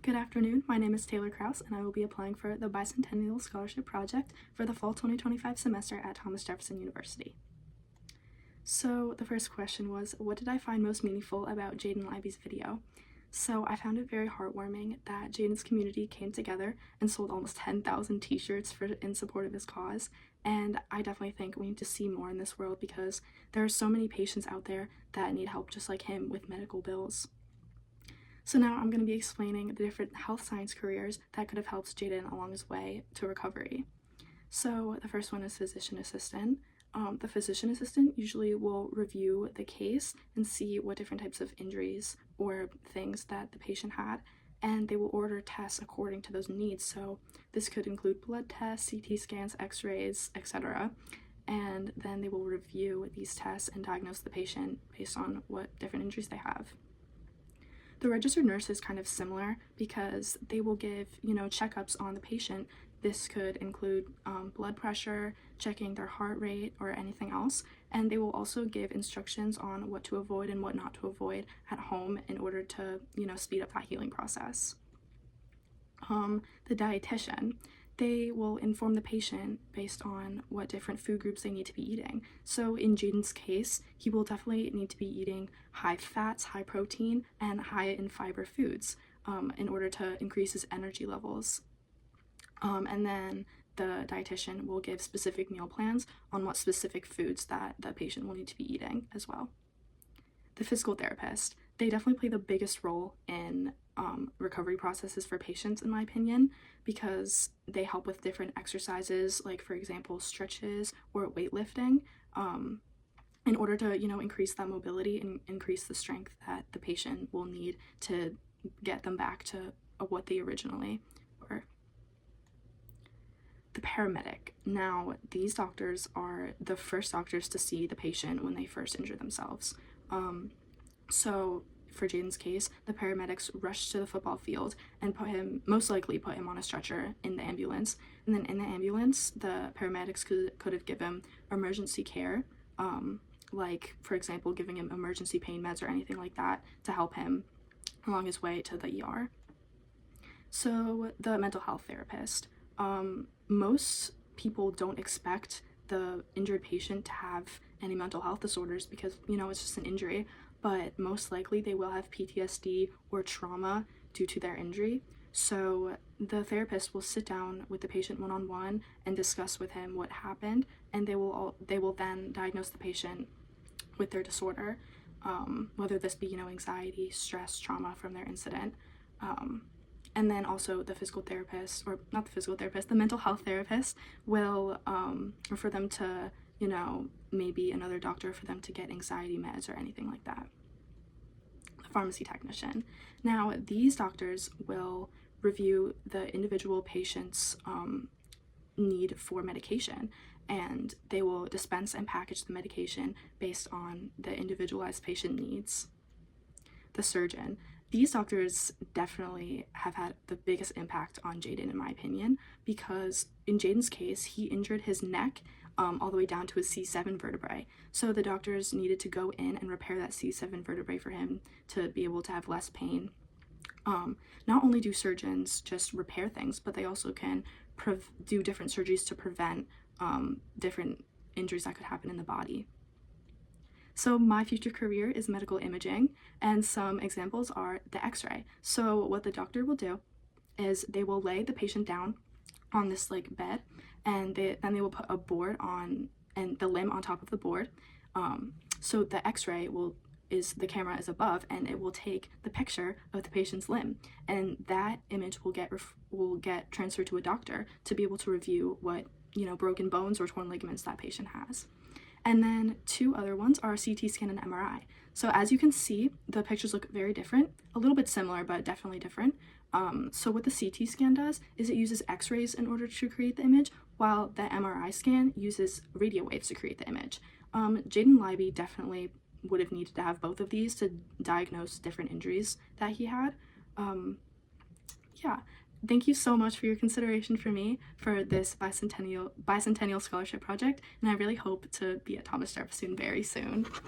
Good afternoon, my name is Taylor Krause and I will be applying for the Bicentennial Scholarship Project for the fall 2025 semester at Thomas Jefferson University. So the first question was, what did I find most meaningful about Jaden Libby's video? So I found it very heartwarming that Jaden's community came together and sold almost 10,000 t-shirts in support of his cause, and I definitely think we need to see more in this world because there are so many patients out there that need help just like him with medical bills. So now I'm going to be explaining the different health science careers that could have helped Jaden along his way to recovery. So the first one is physician assistant. The physician assistant usually will review the case and see what different types of injuries or things that the patient had, and they will order tests according to those needs. So this could include blood tests, CT scans, x-rays, etc. And then they will review these tests and diagnose the patient based on what different injuries they have. The registered nurse is kind of similar because they will give, checkups on the patient. This could include blood pressure, checking their heart rate, or anything else. And they will also give instructions on what to avoid and what not to avoid at home in order to, speed up that healing process. The dietitian. They will inform the patient based on what different food groups they need to be eating. So in Jaden's case, he will definitely need to be eating high fats, high protein, and high in fiber foods in order to increase his energy levels. And then the dietitian will give specific meal plans on what specific foods that the patient will need to be eating as well. The physical therapist. They definitely play the biggest role in recovery processes for patients, in my opinion, because they help with different exercises, like for example stretches or weightlifting, in order to increase that mobility and increase the strength that the patient will need to get them back to what they originally were. The paramedic. Now, these doctors are the first doctors to see the patient when they first injure themselves. So for Jaden's case, the paramedics rushed to the football field and most likely put him on a stretcher in the ambulance. And then in the ambulance, the paramedics could have given him emergency care, like for example, giving him emergency pain meds or anything like that to help him along his way to the ER. So the mental health therapist. Most people don't expect the injured patient to have any mental health disorders because, it's just an injury, but most likely they will have PTSD or trauma due to their injury. So the therapist will sit down with the patient one-on-one and discuss with him what happened, and they will then diagnose the patient with their disorder, whether this be, anxiety, stress, trauma from their incident. And then also the physical therapist, or not the physical therapist, the mental health therapist will refer them to, maybe another doctor for them to get anxiety meds or anything like that. The pharmacy technician. Now, these doctors will review the individual patient's need for medication, and they will dispense and package the medication based on the individualized patient needs. The surgeon. These doctors definitely have had the biggest impact on Jaden, in my opinion, because in Jaden's case, he injured his neck all the way down to his C7 vertebrae. So the doctors needed to go in and repair that C7 vertebrae for him to be able to have less pain. Not only do surgeons just repair things, but they also can do different surgeries to prevent different injuries that could happen in the body. So my future career is medical imaging, and some examples are the x-ray. So what the doctor will do is they will lay the patient down on this bed, and then they will put a board on and the limb on top of the board. So the x-ray the camera is above, and it will take the picture of the patient's limb, and that image will get transferred to a doctor to be able to review what broken bones or torn ligaments that patient has. And then two other ones are CT scan and MRI. So as you can see, the pictures look very different, a little bit similar, but definitely different. So what the CT scan does is it uses x-rays in order to create the image, while the MRI scan uses radio waves to create the image. Jaden Libby definitely would have needed to have both of these to diagnose different injuries that he had. Yeah. Thank you so much for your consideration for me for this Bicentennial Scholarship Project, and I really hope to be at Thomas Jefferson very soon.